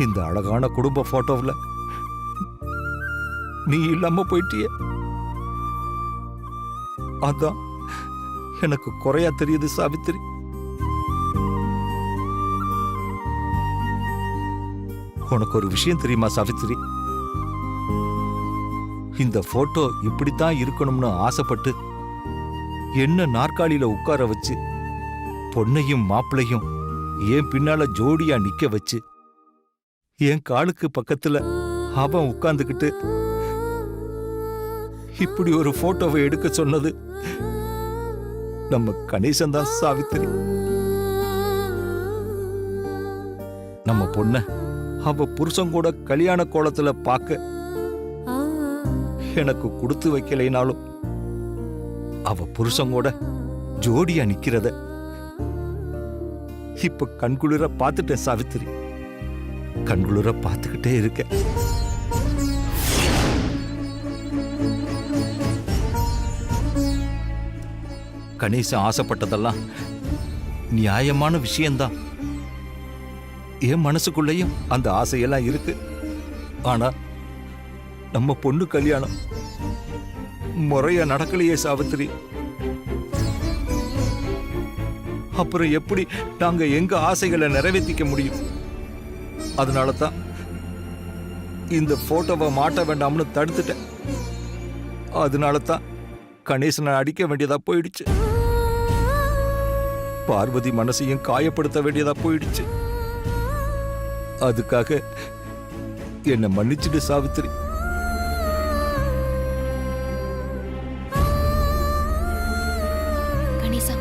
இந்த அழகான குடும்ப போட்டோவில் நீ இல்லாம போயிட்டிய. அதான் எனக்கு குறையா தெரியுது சாவித்திரி. உனக்கு ஒரு விஷயம் தெரியுமா சாவித்திரி? இந்த போட்டோ இப்படித்தான் இருக்கணும்னு ஆசைப்பட்டு என்ன நாற்காலியில உட்கார வச்சு பொண்ணையும் மாப்பிளையும் என் பின்னால ஜோடியா நிக்க வச்சு என் காலுக்கு பக்கத்துல அவன் உட்கார்ந்துகிட்டு இப்படி ஒரு போட்டோவை எடுக்க சொன்னது நம்ம கணேசன் தான் சாவித்திரி. நம்ம பொண்ண அவ புருஷன் கூட கல்யாண கோலத்துல பார்க்க எனக்கு கொடுத்து வைக்கலைனாலும் அவ புருஷன் கூட ஜோடியா நிக்கிறத இப்ப கண்குளிர பார்த்துட்டேன் சாவித்திரி. கண்குளிர பார்த்துக்கிட்டே இருக்க. கணேசன் ஆசைப்பட்டதெல்லாம் நியாயமான விஷயம்தான். என் மனசுக்குள்ளேயும் அந்த ஆசையெல்லாம் இருக்கு. ஆனா நம்ம பொண்ணு கல்யாணம் முறையா நடக்கலையே சாவித்திரி. அப்புறம் எப்படி நாங்க எங்க ஆசைகளை நிறைவேற்றிக்க முடியும்? அதனால தான் இந்த போட்டோவை மாட்ட வேண்டாம்னு தடுத்துட்டேன். அதனால தான் கணேசனை அடிக்க வேண்டியதா போயிடுச்சு. பார்வதி மனசையும் காயப்படுத்த வேண்டியதா போயிடுச்சு. அதுக்காக என்ன மன்னிச்சுட்டு சாவித்திரி. கணேசா,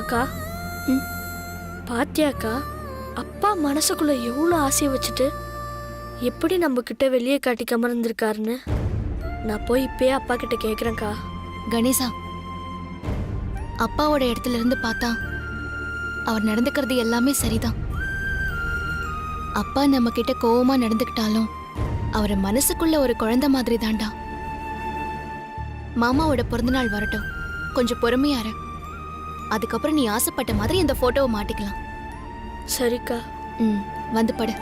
அக்கா, பாத்தியாக்கா, அப்பா மனசுக்குள்ள எவ்வளவு ஆசையை வச்சுட்டு எப்படி நம்ம கிட்ட வெளியே காட்டிக்காம இருந்திருக்காருன்னு. நான் போய் இப்பயே அப்பா கிட்ட கேக்குறேன்க்கா. கணேசா, அப்பாவோட இடத்துல இருந்து பார்த்தா அவர் நடந்துக்கிறது எல்லாமே சரிதான். அப்பா நம்ம கிட்ட கோவமா நடந்துக்கிட்டாலும் அவரை மனசுக்குள்ள ஒரு குழந்தை மாதிரி தான்டா. மாமாவோட பிறந்தநாள் வரட்டும், கொஞ்சம் பொறுமையா இரு. அதுக்கப்புறம் நீ ஆசைப்பட்ட மாதிரி இந்த போட்டோவை மாட்டிக்கலாம். சரிக்கா. வந்து படு.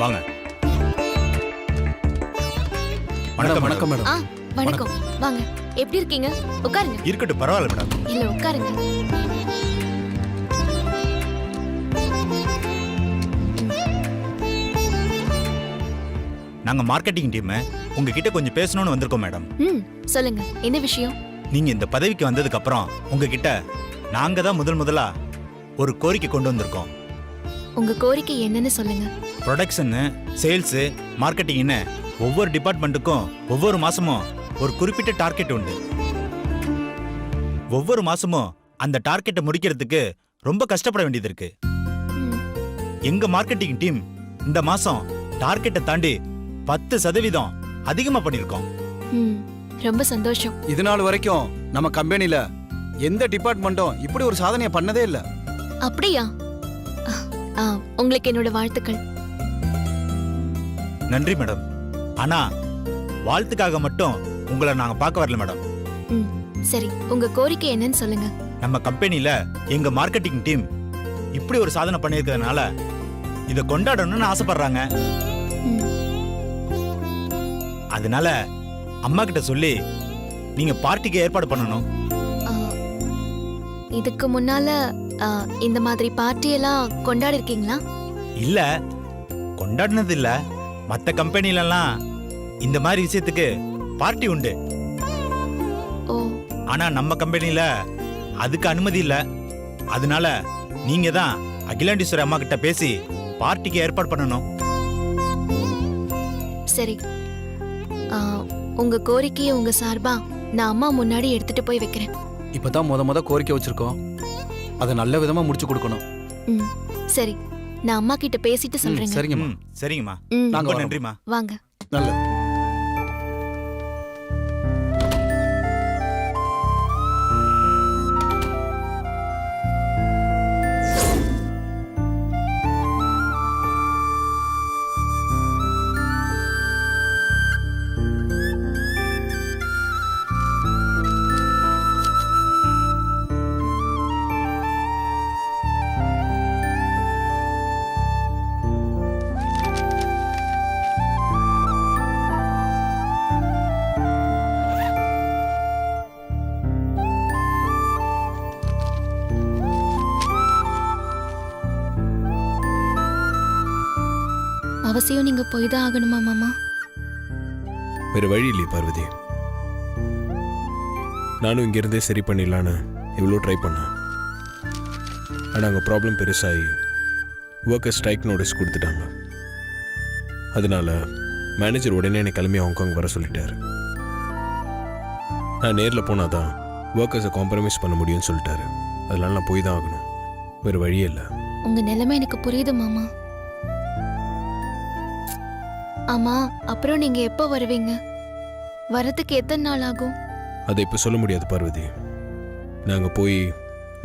வாங்க. வணக்கம் வணக்கம் மேடம். வணக்கம். வாங்க. எப்படி இருக்கீங்க? உட்காருங்க. இருக்கட்டும், பரவாயில்ல மேடம். இல்ல, உட்காருங்க. நாங்க மார்க்கெட்டிங் டீம் உங்ககிட்ட கொஞ்சம் பேசணும்னு வந்திருக்கோம் மேடம். சொல்லுங்க, என்ன விஷயம்? நீங்க இந்த பதவிக்கு வந்ததுக்கு அப்புறம் உங்ககிட்ட நாங்க தான் முதலா ஒரு கோரிக்கை கொண்டு வந்திருக்கோம். உங்க கோரிக்கை என்னன்னு சொல்லுங்க. ப்ரொடக்ஷன், சேல்ஸ், மார்க்கெட்டிங்னு ஒவ்வொரு டிபார்ட்மெண்ட்டுக்கும் ஒவ்வொரு மாசமும் ஒரு குறிப்பிட்ட டார்கெட் உண்டு. ஒவ்வொரு மாசமும் அந்த டார்கெட்டை முடிக்கிறதுக்கு ரொம்ப கஷ்டப்பட வேண்டியது இருக்கு. எங்க மார்க்கெட்டிங் டீம் இந்த மாசம் டார்கெட்டை தாண்டி 10% அதிகமா பண்ணிருக்கோம். ரொம்ப சந்தோஷம். இது நாள் வரைக்கும் நம்ம கம்பெனில எந்த டிபார்ட்மெண்ட்டும் இப்படி ஒரு சாதனையை பண்ணதே இல்ல. அப்படியா? உங்களுக்கு என்னோட வாழ்த்துக்கள். நன்றி மேடம். ஆனா வாழ்த்துக்காக மட்டும் உங்களை நாங்க பார்க்க வரல மேடம். சரி, உங்க கோரிக்கை என்னன்னு சொல்லுங்க. நம்ம கம்பெனில எங்க மார்க்கெட்டிங் டீம் இப்படி ஒரு சாதனை பண்ணியிருக்கிறதுனால இதை கொண்டாடணும்னு ஆசைப்படுறாங்க. ம். அதனால அம்மா கிட்ட சொல்லி நீங்க பார்ட்டிக்கு ஏற்பாடு பண்ணணும். ஆ, இதுக்கு முன்னால இந்த மாதிரி பார்ட்டி எல்லாம் கொண்டாடி இருக்கீங்களா? இல்ல, கொண்டாடினது இல்ல. மத்த கம்பெனிலலாம் இந்த மாதிரி விஷயத்துக்கு பார்ட்டி உண்டு. ஓ, ஆனா நம்ம கம்பெனில அதுக்கு அனுமதி இல்ல. அதனால நீங்க தான் அகிலாண்டீஸ்வரி அம்மா கிட்ட பேசி பார்ட்டிக்கு ஏற்பாடு பண்ணணும். சரி. ஆ, உங்க கோரிக்கையை உங்க சார்பா நான் அம்மா முன்னாடி எடுத்துட்டு போய் வைக்கிறேன். இப்பதான் முத கோரிக்கை வச்சிருக்கோம், அதை நல்ல விதமா முடிச்சு கொடுக்கணும். ம், சரி. நான் அம்மா கிட்ட பேசிட்டு சொல்றேங்க. சரிங்கம்மா. சரிங்கம்மா. ம், நாங்க ரொம்ப வரோம். நன்றிம்மா. வாங்க. நல்லது. அவசியம் நீங்க போய் தான் ஆகணுமா மாமா? வேறு வழி இல்லையே பார்வதி. நானும் இங்கிருந்தே சரி பண்ணிடலான்னு இவ்வளோ ட்ரை பண்ணேன். ஆனால் அங்கே ப்ராப்ளம் பெருசாகி ஒர்க்கர் ஸ்ட்ரைக் நோட்டீஸ் கொடுத்துட்டாங்க. அதனால மேனேஜர் உடனே என்னை கிளம்பி ஹாங்காங் வர சொல்லிட்டாரு. நான் நேரில் போனால் தான் ஒர்க்கர்ஸை காம்ப்ரமைஸ் பண்ண முடியும்னு சொல்லிட்டாரு. அதனால நான் போய் தான் ஆகணும், வேறு வழியே இல்லை. உங்க நிலைமை எனக்கு புரியுது மாமா. ஆமா, அப்புறம் நீங்க எப்போ வருவீங்க? வரதுக்கு எத்தனை நாள் ஆகும்? அதை இப்போ சொல்ல முடியாது பார்வதி. நாங்கள் போய்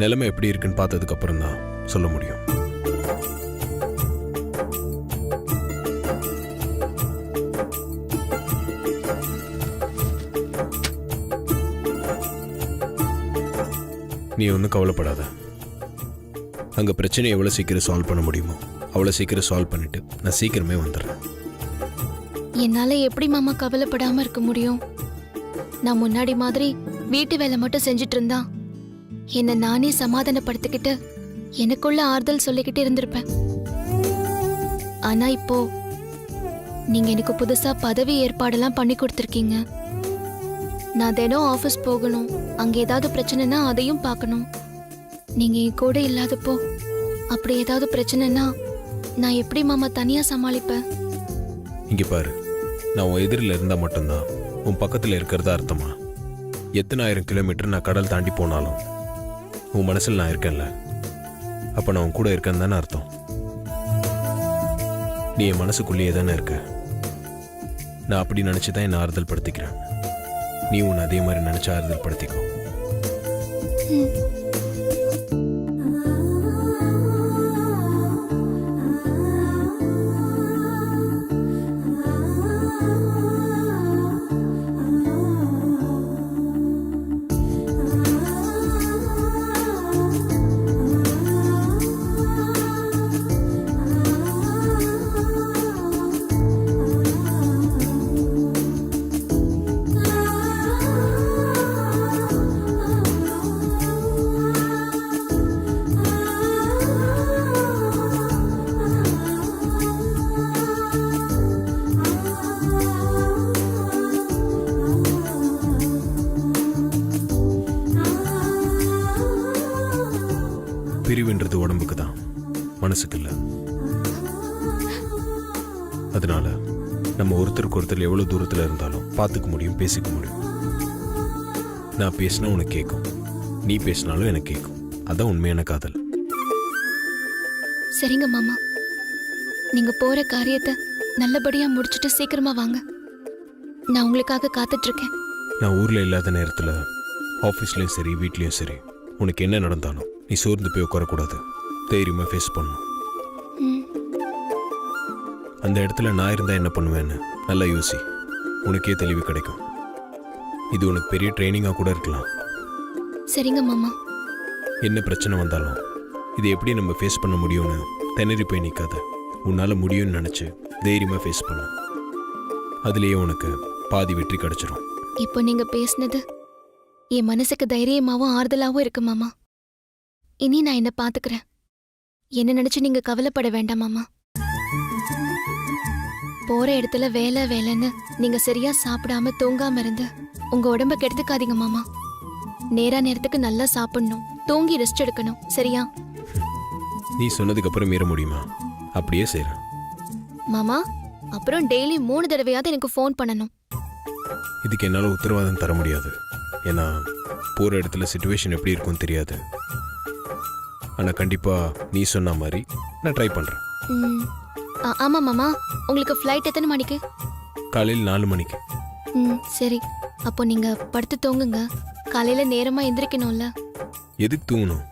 நிலைமை எப்படி இருக்குன்னு பார்த்ததுக்கு அப்புறம் தான் சொல்ல முடியும். நீ ஒன்றும் கவலைப்படாத. அங்கே பிரச்சனையை எவ்வளோ சீக்கிரம் சால்வ் பண்ண முடியுமோ அவ்வளோ சீக்கிரம் சால்வ் பண்ணிட்டு நான் சீக்கிரமே வந்துடுறேன். என்னால எப்படி மாமா கவலைப்படாம இருக்க முடியும்? நான் முன்னாடி மாதிரி வீட்டு வேலை மட்டும் செஞ்சுட்டு இருந்தா என்ன நானே சமாதானப்படுத்திக்கிட்டு எனக்குள்ள ஆறுதல் சொல்லிக்கிட்டு இருந்திருப்பேன். ஆனா இப்போ நீங்க எனக்கு புதுசா பதவி ஏற்பாடெல்லாம் பண்ணி கொடுத்துருக்கீங்க. நான் தினம் ஆபீஸ் போகணும், அங்க ஏதாவது பிரச்சனைனா அதையும் பார்க்கணும். நீங்க என் கூட இல்லாதப்போ அப்படி ஏதாவது பிரச்சனைனா நான் எப்படி மாமா தனியா சமாளிப்பேன்? இங்கே பாரு, நான் உன் எதிரில் இருந்தால் மட்டும்தான் உன் பக்கத்தில் இருக்கிறதா அர்த்தமா? எத்தனை 1000 கிலோமீட்டர் நான் கடல் தாண்டி போனாலும் உன் மனசில் நான் இருக்கேன்ல, அப்போ நான் உன் கூட இருக்கேன்னு தானே அர்த்தம். நீ என் மனசுக்குள்ளேயே தானே இருக்க. நான் அப்படி நினச்சி தான் என்னை ஆறுதல் படுத்திக்கிறேன். நீ உன்னை அதே மாதிரி நினச்சி ஆறுதல் படுத்திக்கோ. பிரிவுன்றது உடம்புக்கு தான், மனசுக்கு இல்லை. அதனால நம்ம ஒருத்தருக்கு ஒருத்தர் எவ்வளவு தூரத்தில் இருந்தாலும் பார்த்துக்க முடியும், பேசிக்க முடியும். நான் பேசினா உனக்கு கேட்கும், நீ பேசினாலும் எனக்கு கேட்கும். அதான் உண்மையான காதல். சரிங்க மாமா, நீங்க போற காரியத்தை நல்லபடியா முடிச்சிட்டு சீக்கிரமா வாங்க. நான் உங்களுக்காக காத்துட்டு இருக்கேன். நான் ஊரில் இல்லாத நேரத்தில் ஆஃபீஸ்லேயும் சரி வீட்லேயும் சரி உனக்கு என்ன நடந்தாலும் நீ சோர்ந்து போய் உட்காரக்கூடாது, தைரியமாக ஃபேஸ் பண்ணணும். ம், அந்த இடத்துல நான் இருந்தால் என்ன பண்ணுவேன்னு நல்லா யோசி, உனக்கே தெளிவு கிடைக்கும். இது உனக்கு பெரிய ட்ரைனிங்காக கூட இருக்கலாம். சரிங்க மாமா. என்ன பிரச்சனை வந்தாலும் இது எப்படி நம்ம ஃபேஸ் பண்ண முடியும்னு திணறி போய் நிற்காத. உன்னால் முடியும்னு நினச்சி தைரியமாக ஃபேஸ் பண்ணு. அதுலேயே உனக்கு பாதி வெற்றி கிடச்சிரும். இப்போ நீங்க பேசுனது என் மனசுக்கு தைரியமாவும் ஆறுதலாவும் இருக்கு மாமா. இனி நான் என்ன பாத்துக்கிறேன். என்ன நினைச்சு நீங்க கவலைப்பட வேண்டாம் மாமா. போற இடத்துல வேலை வேலைன்னு நீங்க சரியா சாப்பிடாம தூங்காம இருந்து உங்க உடம்ப கெடுத்துக்காதீங்க மாமா. நேரத்துக்கு நல்லா சாப்பிடணும், தூங்கி ரெஸ்ட் எடுக்கணும், சரியா? நீ சொன்னதுக்கு அப்புறம் மீற முடியுமா? அப்படியே செய்கிறேன். மாமா, அப்புறம் டெய்லி 3 தடவையாவது எனக்கு ஃபோன் பண்ணணும். இதுக்கு என்னால் உத்தரவாதம் தர முடியாது. ஏன்னா போகிற இடத்துல சுச்சுவேஷன் எப்படி இருக்கும்னு தெரியாது. ஆனால் கண்டிப்பாக நீ சொன்ன மாதிரி நான் ட்ரை பண்ணுறேன். ம், ஆமா மாமா. உங்களுக்கு ஃப்ளைட் எத்தனை மணிக்கு? காலையில் 4 மணிக்கு. சரி. அப்போ நீங்க படுத்து தூங்குங்க. காலையில நேரமா எந்திரிக்கணும்ல. எதுக்கு தூங்கணும்?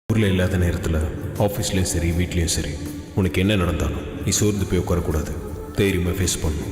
ஊரில் இல்லாத நேரத்தில் ஆஃபீஸ்லேயும் சரி வீட்லேயும் சரி உனக்கு என்ன நடந்தாலும் நீ சோர்ந்து போய் உட்காரக்கூடாது. தைரியமாக ஃபேஸ் பண்ணணும்.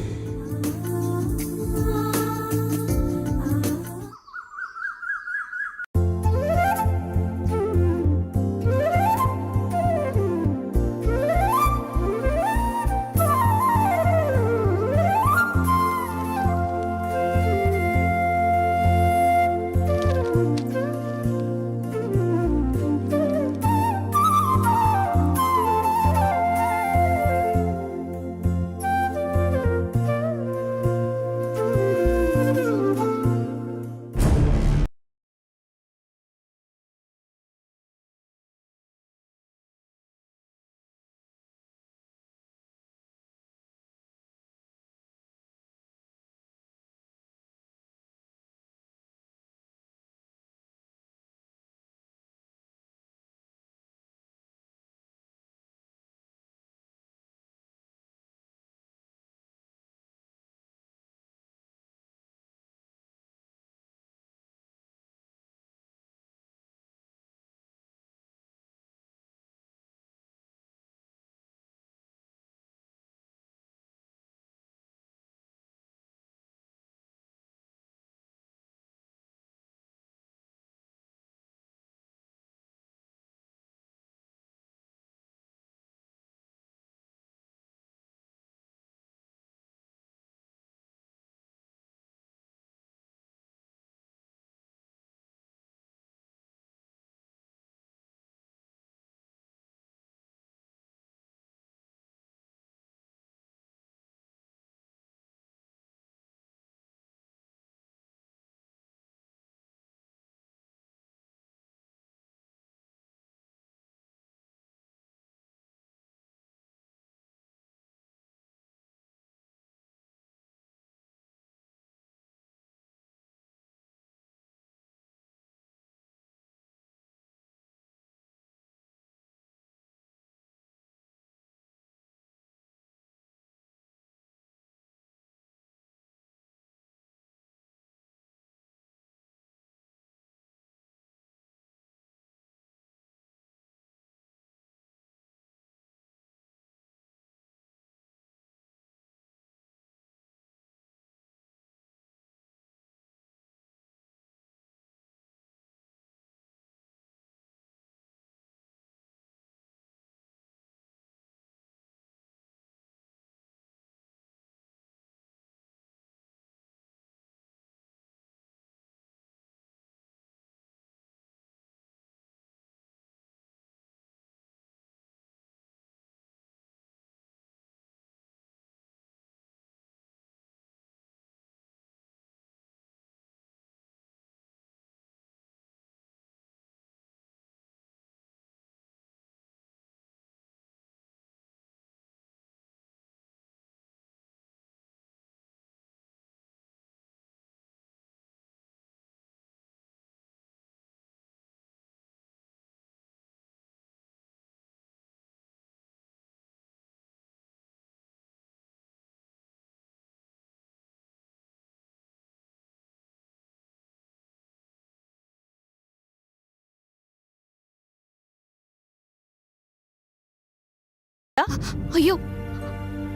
ஐயோ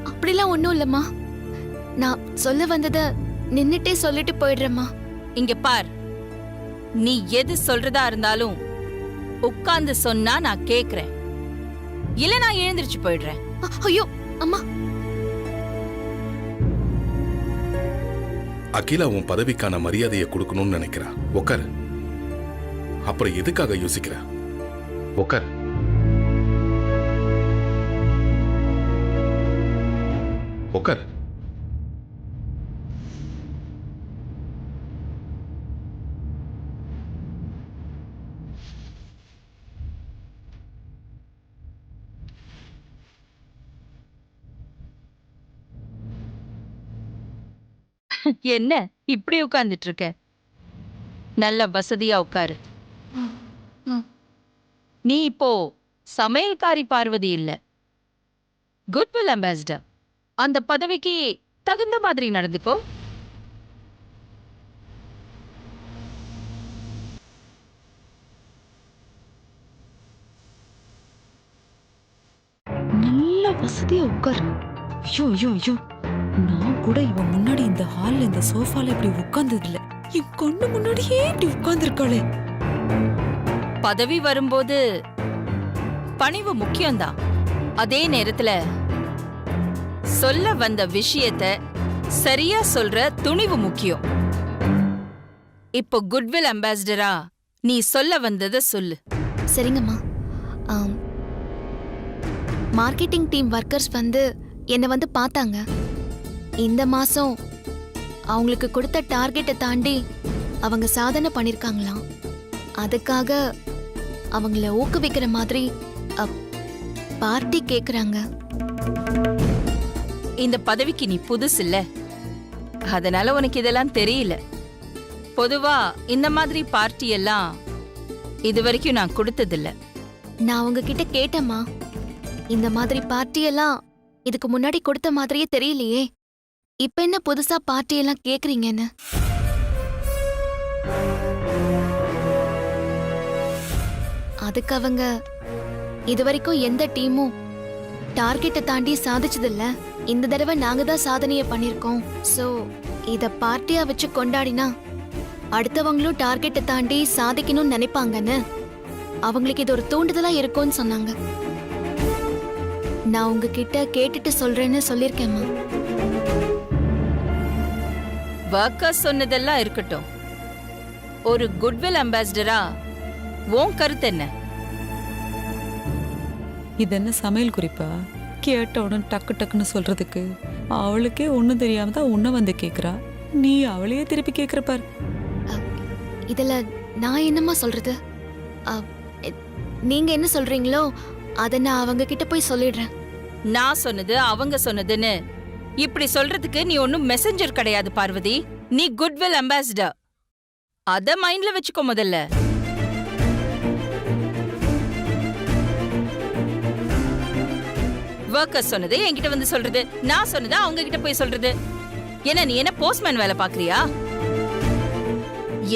அப்படிலாம் ஒண்ணும் இல்லம்மா. நான் சொல்ல வந்தத நின்னுட்டே சொல்லிட்டு போயிடுறேம்மா. இங்க பார், நீ எது சொல்றதா இருந்தாலும் உட்கார்ந்து சொன்னா நான் கேக்குறேன், இல்ல நான் எழுந்திருச்சு போயிடுறேன். ஐயோ அம்மா. அகிலா உன் பதவிக்கான மரியாதையை கொடுக்கணும்னு நினைக்கிறா. உக்காரு. அப்புறம் எதுக்காக யோசிக்கிறா? உக்காரு. உக்காரு. என்ன இப்படி உட்கார்ந்துட்டு இருக்க? நல்ல வசதியா உட்காரு. நீ இப்போ சமையல்காரி பார்வதி இல்ல, குட்வில் அம்பாசிடர். அந்த பதவிக்கு தகுந்த மாதிரி நடந்துக்கோ. நல்ல வசதியா உட்காரு. ஐயோ ஐயோ ஐயோ, நான் கூட இவன் முன்னாடி இந்த ஹால்ல இந்த சோஃபால இப்படி உட்கார்ந்தது இல்ல. என் கண்ணு முன்னாடியே இப்படி உட்கார்ந்துருக்காளே. பதவி வரும்போது பணிவு முக்கியம்தான். அதே நேரத்துல சொல்ல வந்த விஷயத்த சரியா சொல்ற துணிவு முக்கியம். இப்போ குட்வில் அம்பாசிடரா நீ சொல்ல வந்தத சொல்லு. சரிங்கம்மா. மார்க்கெட்டிங் டீம் ஒர்க்கர்ஸ் வந்து என்னை வந்து பார்த்தாங்க. இந்த மாசம் அவங்களுக்கு கொடுத்த டார்கெட்டை தாண்டி அவங்க சாதனை பண்ணிருக்காங்களாம். அதுக்காக அவங்கள ஊக்குவிக்கிற மாதிரி பார்ட்டி கேக்குறாங்க. இந்த பதவிக்கு நீ புதுசு இல்ல, அதனால உனக்கு இதெல்லாம் தெரியல. பொதுவா இந்த மாதிரி பார்ட்டி எல்லாம் இது வரைக்கும் நான் கொடுத்ததில்ல. நான் உங்ககிட்ட கேட்டேம்மா, இந்த மாதிரி பார்ட்டி எல்லாம் இதுக்கு முன்னாடி கொடுத்த மாதிரியே தெரியலையே, இப்ப என்ன புதுசா பார்ட்டி எல்லாம் கேக்குறீங்கன்னு. அதுக்கு அவங்க இதுவரைக்கும் எந்த டீமும் டார்கெட்டை தாண்டி சாதிச்சதில்ல, இந்த தடவை நாங்க தான் சாதனையை பண்ணிருக்கோம். சோ இத பார்ட்டியா வச்சு கொண்டாடினா அடுத்தவங்களும் டார்கெட்டை தாண்டி சாதிக்கணும்னு நினைப்பாங்கன்னு அவங்களுக்கு இது ஒரு தூண்டுதலா இருக்கும்னு சொன்னாங்க. நான் உங்ககிட்ட கேட்டுட்டு சொல்றேன்னு சொல்லிருக்கேம்மா. ஒர்க்கர்ஸ் சொன்னதெல்லாம் இருக்கட்டும், ஒரு குட்வில் அம்பாசிடரா உன் கருத்து என்ன? இது என்ன சமையல் குறிப்பா? கேட்ட உடனே டக்கு டக்குன்னு சொல்றதுக்கு. அவளுக்கே ஒண்ணும் தெரியாம தான் உன்ன வந்து கேக்குறா, நீ அவளையே திருப்பி கேக்குற பாரு. இதுல நான் என்னம்மா சொல்றது? நீங்க என்ன சொல்றீங்களோ அத நான் அவங்க கிட்ட போய் சொல்லிடுறேன். நான் சொன்னது அவங்க சொன்னதுன்னு இப்படி சொல்றதுக்கு நீ ஒன்னும் மெசஞ்சர் கிடையாது பார்வதி. நீ குட்வில் அம்பாசிடர். அத மைண்ட்ல வச்சுக்கோ முதல்ல. ஒர்க்கர்ஸ் சொன்னது என்கிட்ட வந்து சொல்றது, நான் சொன்னது அவங்க கிட்ட போய் சொல்றது. என்ன நீ என்ன போஸ்ட்மேன் வேலை பாக்குறியா?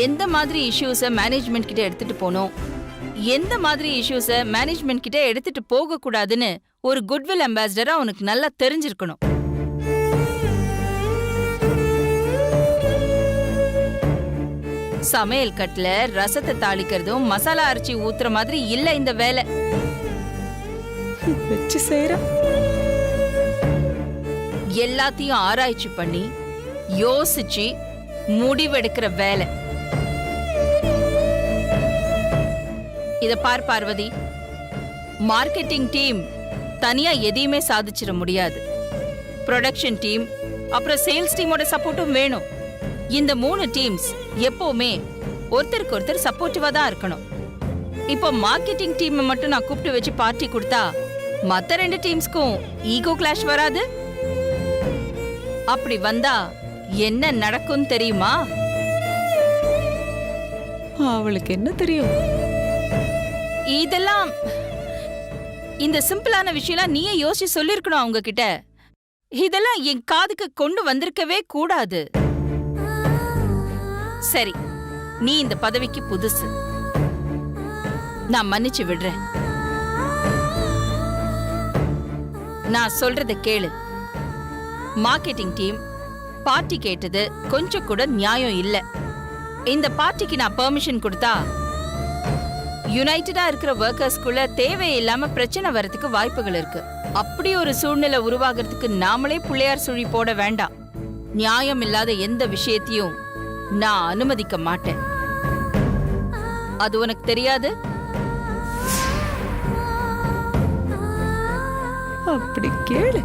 எந்த மாதிரி இஷ்யூஸ மேனேஜ்மெண்ட் கிட்ட எடுத்துட்டு போனோம், எந்த மாதிரி இஷ்யூஸ மேனேஜ்மெண்ட் கிட்ட எடுத்துட்டு போக கூடாதுன்னு ஒரு குட்வில் அம்பாசிடரா உனக்கு நல்லா தெரிஞ்சிருக்கணும். சமையல் கட்டுல ரசத்தை தாளிக்கிறதும் மசாலா அரைச்சி ஊத்துற மாதிரி இல்ல இந்த வேலை. வச்சு செய்யற எல்லாத்தையும் ஆராய்ச்சி பண்ணி யோசிச்சு முடிவெடுக்கிற வேலை. இத பார் பார்வதி, மார்க்கெட்டிங் டீம் தனியா எதையுமே சாதிச்சிட முடியாது. ப்ரொடக்ஷன் டீம் அப்புறம் சேல்ஸ் டீமோட சப்போர்ட்டும் வேணும். இந்த 3 டீம்ஸ் எப்பவுமே ஒருத்தருக்கு ஒருத்தர் சப்போர்ட்டிவா தான் இருக்கணும். இப்போ மார்க்கெட்டிங் டீம் மட்டும் நான் கூப்பிட்டு வச்சு பார்ட்டி கொடுத்தா மத்த 2 டீம்ஸ்க்கும் ஈகோ கிளாஷ் வராது? அப்படி வந்தா என்ன நடக்கும் தெரியுமா? அவளுக்கு என்ன தெரியும்? இதெல்லாம் இந்த சிம்பிளான விஷயம் நீயே யோசிச்சு சொல்லிருக்கணும் அவங்க கிட்ட. இதெல்லாம் என் காதுக்கு கொண்டு வந்திருக்கவே கூடாது. சரி, நீ இந்த பதவிக்கு புதுசு, நான் மன்னிச்சு விடுறேன். நான் சொல்றத கேளு. மார்க்கெட்டிங் டீம் பார்ட்டி கேட்டது கொஞ்சம் கூட நியாயம் இல்ல. இந்த பார்ட்டிக்கு நான் பெர்மிஷன் கொடுத்தா யுனைடெடா இருக்கிற ஒர்க்கர்ஸ்குள்ள தேவையில்லாம பிரச்சனை வரதுக்கு வாய்ப்புகள் இருக்கு. அப்படி ஒரு சூழ்நிலை உருவாகிறதுக்கு நாமளே புள்ளையார் சுழி போட வேண்டாம். நியாயம் இல்லாத எந்த விஷயத்தையும் நான் அனுமதிக்க மாட்டேன். அது உனக்கு தெரியாது? அப்படி கேளு.